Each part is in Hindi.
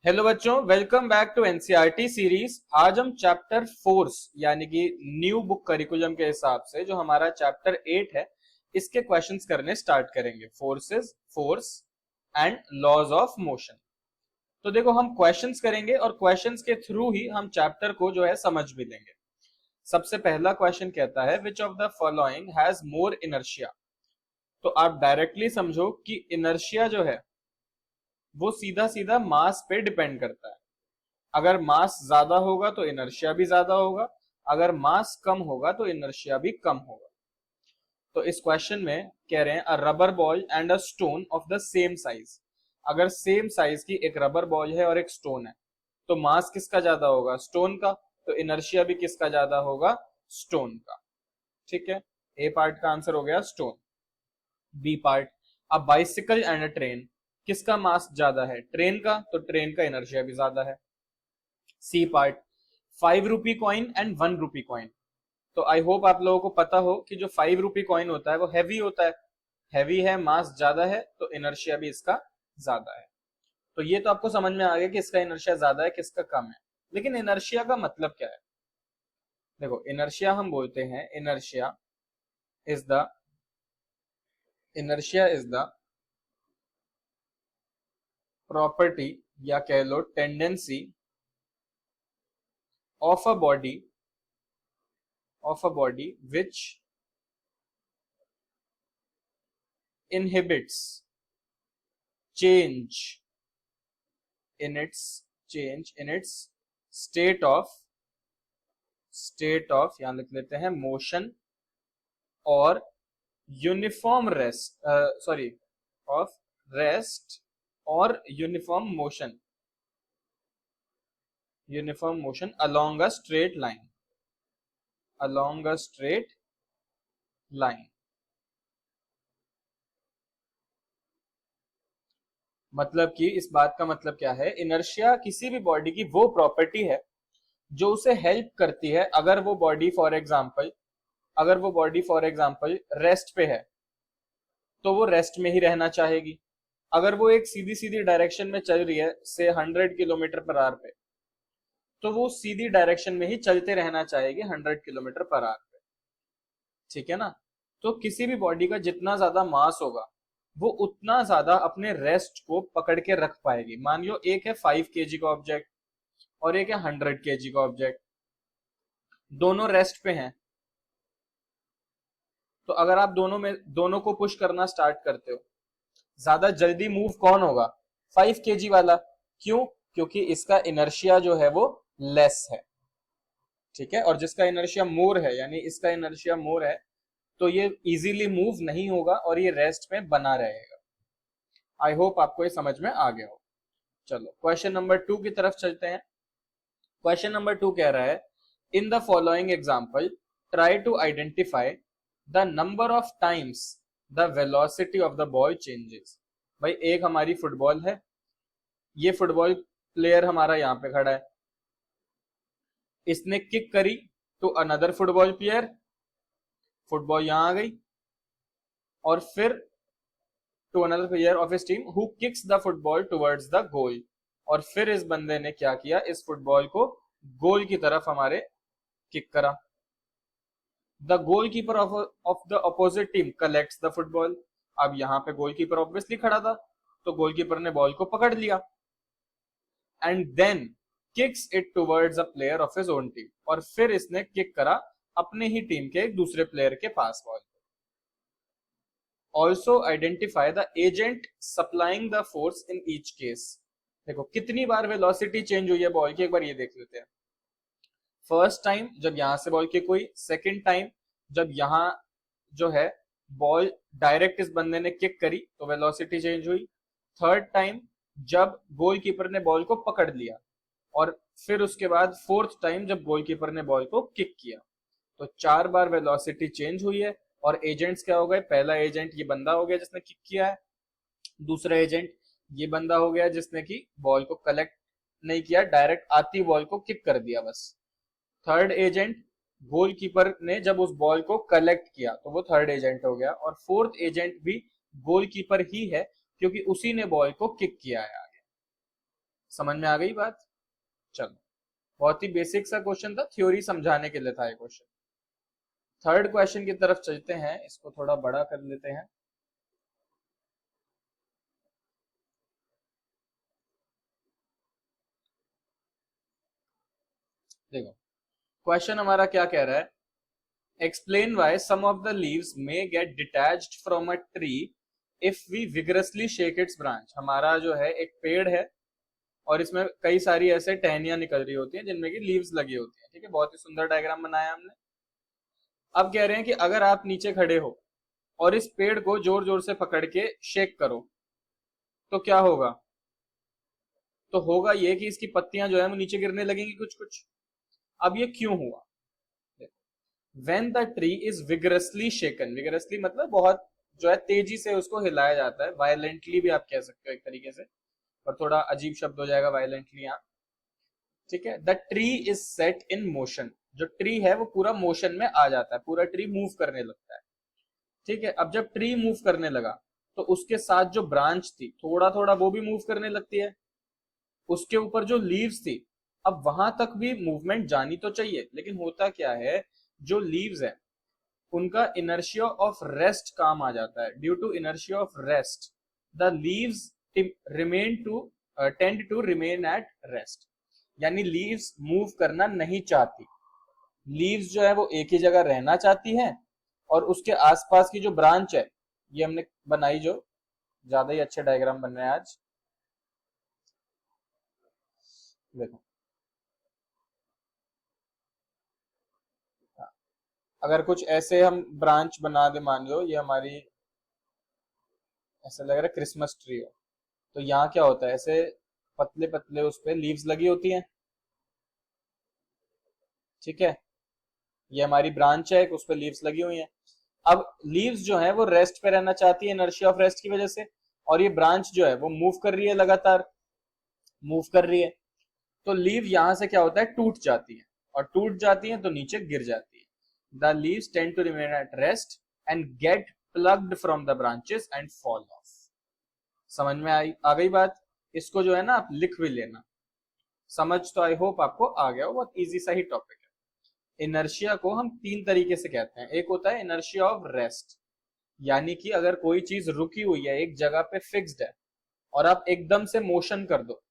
हेलो बच्चों, welcome back to NCERT series. आज हम चैप्टर फोर्स यानी कि न्यू बुक करिकुलम के हिसाब से जो हमारा चैप्टर 8 है इसके क्वेश्चंस करने स्टार्ट करेंगे। Forces, force and laws of motion. तो देखो, हम क्वेश्चंस करेंगे और क्वेश्चंस के थ्रू ही हम चैप्टर को जो है समझ भी लेंगे। सबसे पहला क्वेश्चन कहता है which of the following has more inertia. तो आप डायरेक्टली समझो कि इनर्शिया जो है वो सीधा सीधा मास पे डिपेंड करता है। अगर मास ज्यादा होगा तो इनर्शिया भी ज्यादा होगा, अगर मास कम होगा तो इनर्शिया भी कम होगा। तो इस क्वेश्चन में कह रहे हैं अ rubber ball and a stone of the same size. अगर सेम साइज की एक रबर बॉल है और एक स्टोन है तो मास किसका ज्यादा होगा? स्टोन का। तो इनर्शिया भी किसका ज्यादा होगा? स्टोन का। ठीक है, ए पार्ट का आंसर हो गया stone. B part, a bicycle and a train. किसका मास ज्यादा है? ट्रेन का। तो ट्रेन का इनर्शिया भी ज्यादा है। C part, 5 rupee coin and 1 rupee coin. तो आई होप आप लोगों को पता हो कि जो 5 रुपी कॉइन होता है वो हैवी होता है। हैवी है, मास ज्यादा है, तो इनर्शिया भी इसका ज्यादा है। तो ये तो आपको समझ में आ गया कि इसका इनर्शिया ज्यादा है, किसका कम है। लेकिन इनर्शिया का मतलब क्या है? देखो, इनर्शिया हम बोलते हैं is the inertia is the property या कह लो tendency of a body which inhibits change in its state of यहां लिख लेते हैं मोशन और uniform rest, sorry, of rest और uniform motion along a straight line। मतलब कि इस बात का मतलब क्या है? इनर्शिया किसी भी बॉडी की वो प्रॉपर्टी है जो उसे हेल्प करती है। अगर वो बॉडी फॉर एग्जांपल रेस्ट पे है तो वो रेस्ट में ही रहना चाहेगी। अगर वो एक सीधी सीधी डायरेक्शन में चल रही है से 100 किलोमीटर पर आवर पे, तो वो सीधी डायरेक्शन में ही चलते रहना चाहेगी 100 किलोमीटर पर आवर पे। ठीक है ना? तो किसी भी बॉडी का जितना ज्यादा मास होगा वो उतना ज्यादा अपने रेस्ट को पकड़ के रख पाएगी। मान लो एक है 5 kg का ऑब्जेक्ट और एक है 100 kg का ऑब्जेक्ट, दोनों रेस्ट पे हैं। तो अगर आप दोनों को पुश करना स्टार्ट करते हो, ज्यादा जल्दी मूव कौन होगा? 5 kg वाला। क्यों? क्योंकि इसका इनर्शिया जो है वो लेस है। ठीक है, और जिसका इनर्शिया मोर है यानी इसका इनर्शिया मोर है तो ये इजीली मूव नहीं होगा और ये रेस्ट में बना रहेगा। आई होप आपको ये समझ में आ गया हो। चलो क्वेश्चन नंबर 2 की तरफ चलते हैं। क्वेश्चन नंबर 2 कह रहा है in the following example try to identify the number of times the velocity of the ball changes. भाई, एक हमारी फुटबॉल है, ये फुटबॉल प्लेयर हमारा यहाँ पे खड़ा है, इसने किक करी to another football player, football यहां आ गई, और फिर to another player of his team who kicks the football towards the goal. और फिर इस बंदे ने क्या किया? इस फुटबॉल को गोल की तरफ हमारे किक करा। The goalkeeper of the opposite team collects the football. अब यहाँ पे गोलकीपर ऑब्वियसली खड़ा था तो गोलकीपर ने बॉल को पकड़ लिया and then kicks it towards a player of his own team. और फिर इसने किक करा अपने ही टीम के एक दूसरे प्लेयर के पास ball. Also identify the agent supplying the force in each case. देखो कितनी बार वेलोसिटी चेंज हुई है बॉल की, एक बार ये देख लेते हैं। फर्स्ट टाइम जब यहां से बॉल किक हुई, सेकेंड टाइम जब यहां जो है बॉल डायरेक्ट इस बंदे ने किक करी तो वेलोसिटी चेंज हुई, थर्ड टाइम जब गोलकीपर ने बॉल को पकड़ लिया, और फिर उसके बाद फोर्थ टाइम जब गोलकीपर ने बॉल को किक किया। तो 4 बार वेलोसिटी चेंज हुई है। और एजेंट्स क्या हो गए? पहला एजेंट ये बंदा हो गया जिसने किक किया है, दूसरा एजेंट ये बंदा हो गया जिसने की बॉल को कलेक्ट नहीं किया, डायरेक्ट आती बॉल को किक कर दिया बस। थर्ड एजेंट गोलकीपर ने जब उस बॉल को कलेक्ट किया तो वो थर्ड एजेंट हो गया। और फोर्थ एजेंट भी गोलकीपर ही है क्योंकि उसी ने बॉल को किक किया है आगे। समझ में आ गई बात? चलो, बहुत ही बेसिक सा क्वेश्चन था, थ्योरी समझाने के लिए था ये क्वेश्चन। थर्ड क्वेश्चन की तरफ चलते हैं, इसको थोड़ा बड़ा कर लेते हैं। देखो, क्वेश्चन हमारा क्या कह रहा है, explain why some of the leaves may get detached from a tree if we vigorously shake its branch. हमारा जो है एक पेड़ है और इसमें कई सारी ऐसे टहनियां निकल रही होती हैं जिनमें की लीव्स लगी होती हैं, ठीक है, बहुत ही सुंदर डायग्राम बनाया हमने। अब कह रहे हैं कि अगर आप नीचे खड़े हो और इस पेड़ को जोर जोर से पकड़ के शेक करो तो क्या होगा? तो होगा ये कि इसकी पत्तियां जो है वो नीचे गिरने लगेंगी कुछ कुछ। अब ये क्यों हुआ? When the tree is vigorously shaken, vigorously मतलब बहुत जो है तेजी से उसको हिलाया जाता है, वायलेंटली भी आप कह सकते हो एक तरीके से, पर थोड़ा अजीब शब्द हो जाएगा वायलेंटली यहाँ, ठीक है। The tree is set in motion, जो ट्री है वो पूरा मोशन में आ जाता है, पूरा ट्री मूव करने लगता है, ठीक है। अब जब ट्री मूव करने लगा तो उसके साथ जो ब्रांच थी थोड़ा थोड़ा वो भी मूव करने लगती है, उसके ऊपर जो लीव्स थी, अब वहां तक भी मूवमेंट जानी तो चाहिए, लेकिन होता क्या है, जो लीव्स है उनका इनर्शिया ऑफ रेस्ट काम आ जाता है। Due to inertia of rest the leaves remain to tend to remain at rest, यानी लीव्स मूव करना नहीं चाहती, लीव्स जो है वो एक ही जगह रहना चाहती हैं, और उसके आसपास की जो ब्रांच है, ये हमने बनाई, जो ज्यादा ही अच्छे डायग्राम बन रहे हैं आज, देखो। अगर कुछ ऐसे हम ब्रांच बना दे, मान लो ये हमारी ऐसा लग रहा है क्रिसमस ट्री हो, तो यहाँ क्या होता है, ऐसे पतले पतले उस पे लीव्स लगी होती हैं, ठीक है। ये हमारी ब्रांच है, उस पे लीव्स लगी हुई हैं। अब लीव्स जो है वो रेस्ट पे रहना चाहती है इनर्शिया ऑफ रेस्ट की वजह से, और ये ब्रांच जो है वो मूव कर रही है, लगातार मूव कर रही है, तो लीव यहां से क्या होता है, टूट जाती है, और टूट जाती है तो नीचे गिर जाती है। The leaves tend to remain at rest and get plucked from the branches and fall off. समझ में आ गई बात? इसको जो है ना आप लिख भी लेना, समझ तो आई होप आपको आ गया हो, बहुत इजी सा ही टॉपिक है। इनर्शिया को हम तीन तरीके से कहते हैं, एक होता है इनर्शिया ऑफ रेस्ट, यानी कि अगर कोई चीज रुकी हुई है एक जगह पे फिक्स्ड है और आप एकदम से मोशन कर दो,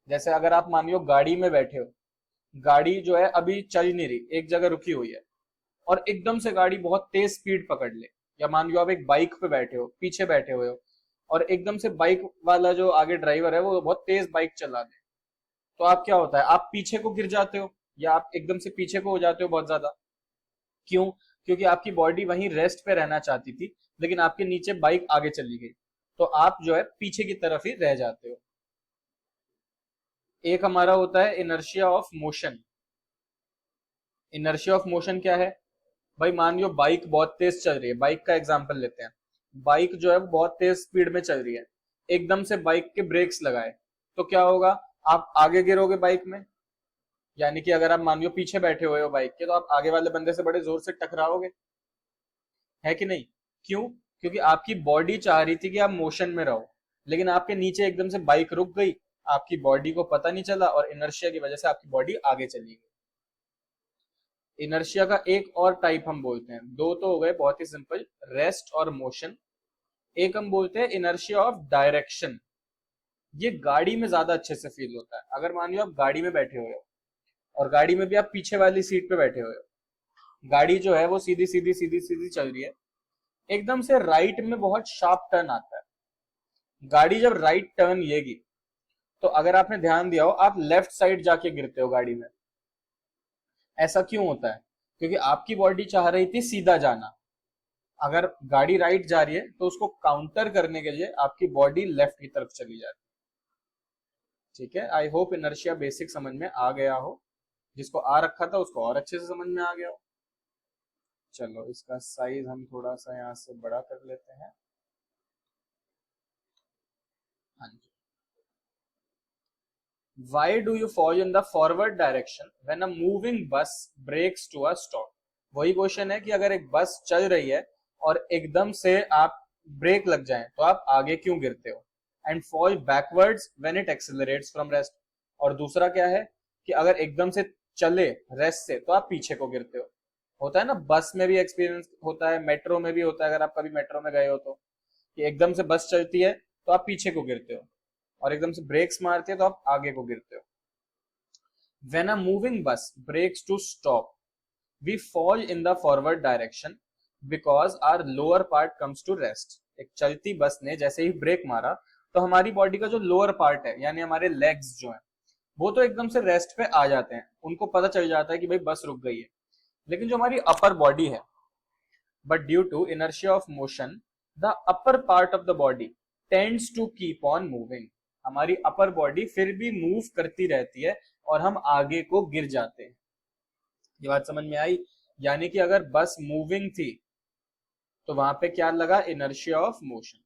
जैसे अगर आप मानियो गाड़ी में बैठे हो, गाड़ी जो है अभी चल नहीं रही, एक जगह रुकी हुई है, और एकदम से गाड़ी बहुत तेज स्पीड पकड़ ले, या मान लो आप एक बाइक पे बैठे हो, पीछे बैठे हुए हो, और एकदम से बाइक वाला जो आगे ड्राइवर है वो बहुत तेज बाइक चला दे, तो आप क्या होता है, आप पीछे को गिर जाते हो, या आप एकदम से पीछे को हो जाते हो बहुत ज्यादा। क्यों? क्योंकि आपकी बॉडी वहीं रेस्ट पे रहना चाहती थी, लेकिन आपके नीचे बाइक आगे चली गई, तो आप जो है पीछे की तरफ ही रह जाते हो। एक हमारा होता है inertia of motion. Inertia of motion क्या है भाई, मान लो बाइक बहुत तेज चल रही है, बाइक का एग्जांपल लेते हैं, बाइक जो है वो बहुत तेज स्पीड में चल रही है, एकदम से बाइक के ब्रेक्स लगाए तो क्या होगा, आप आगे गिरोगे बाइक में, यानी कि अगर आप मान लो पीछे बैठे हुए हो बाइक के, तो आप आगे वाले बंदे से बड़े जोर से टकराओगे, है कि नहीं? क्यों? क्योंकि आपकी बॉडी चाह रही थी कि आप मोशन में रहो, लेकिन आपके नीचे एकदम से बाइक रुक गई, आपकी बॉडी को पता नहीं चला, और इनर्शिया की वजह से आपकी बॉडी आगे चली गई। इनर्शिया का एक और टाइप हम बोलते हैं, दो तो हो गए बहुत ही सिंपल, रेस्ट और मोशन। एक हम बोलते हैं इनर्शिया ऑफ डायरेक्शन, ये गाड़ी में ज्यादा अच्छे से फील होता है। अगर मान लो आप गाड़ी में बैठे हुए हो, और गाड़ी में भी आप पीछे वाली सीट पे बैठे हुए हो, गाड़ी जो है वो सीधी सीधी सीधी सीधी चल रही है, एकदम से राइट में बहुत शार्प टर्न आता है, गाड़ी जब राइट टर्न लेगी तो अगर आपने ध्यान दिया हो, आप लेफ्ट साइड जाके गिरते हो गाड़ी में। ऐसा क्यों होता है? क्योंकि आपकी बॉडी चाह रही थी सीधा जाना, अगर गाड़ी राइट जा रही है तो उसको काउंटर करने के लिए आपकी बॉडी लेफ्ट की तरफ चली जाती है, ठीक है। आई होप इनर्शिया बेसिक समझ में आ गया हो, जिसको आ रखा था उसको और अच्छे से समझ में आ गया हो। चलो, इसका साइज हम थोड़ा सा यहाँ से बड़ा कर लेते हैं। हाँ जी। Why do you fall in the forward direction when a moving bus breaks to a stop? वही क्वेश्चन है कि अगर एक बस चल रही है और एकदम से आप ब्रेक लग जाए तो आप आगे क्यों गिरते हो? And fall backwards when it accelerates from rest, और दूसरा क्या है कि अगर एकदम से चले रेस्ट से तो आप पीछे को गिरते हो। होता है ना, बस में भी एक्सपीरियंस होता है, मेट्रो में भी होता है, अगर आप कभी मेट्रो में गए हो तो, कि एकदम से बस चलती है तो आप पीछे को गिरते हो, और एकदम से ब्रेक्स मारती है तो आप आगे को गिरते हो। When a moving bus breaks to stop, we fall in the forward direction because our lower part comes to rest. एक चलती बस ने जैसे ही ब्रेक मारा तो हमारी बॉडी का जो लोअर पार्ट है यानी हमारे लेग्स जो है वो तो एकदम से रेस्ट पे आ जाते हैं, उनको पता चल जाता है कि भाई बस रुक गई है। लेकिन जो हमारी अपर बॉडी है, but due to inertia of motion the upper part of the body tends to keep on moving. हमारी अपर बॉडी फिर भी मूव करती रहती है और हम आगे को गिर जाते हैं। ये बात समझ में आई? यानी कि अगर बस मूविंग थी तो वहां पे क्या लगा, इनर्शिया ऑफ मोशन।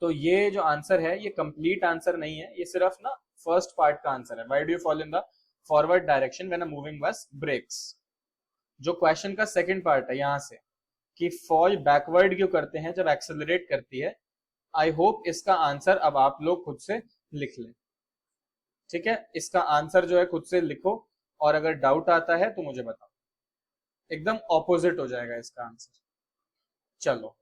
तो ये जो आंसर है ये कंप्लीट आंसर नहीं है, ये सिर्फ ना फर्स्ट पार्ट का आंसर है। Why do you fall in the forward direction when a moving bus brakes. जो क्वेश्चन का सेकंड पार्ट है यहां से कि फॉल बैकवर्ड क्यों करते हैं जब एक्सेलरेट करती है, आई होप इसका आंसर अब आप लोग खुद से लिख लें। ठीक है, इसका आंसर जो है खुद से लिखो, और अगर डाउट आता है तो मुझे बताओ। एकदम ऑपोजिट हो जाएगा इसका आंसर। चलो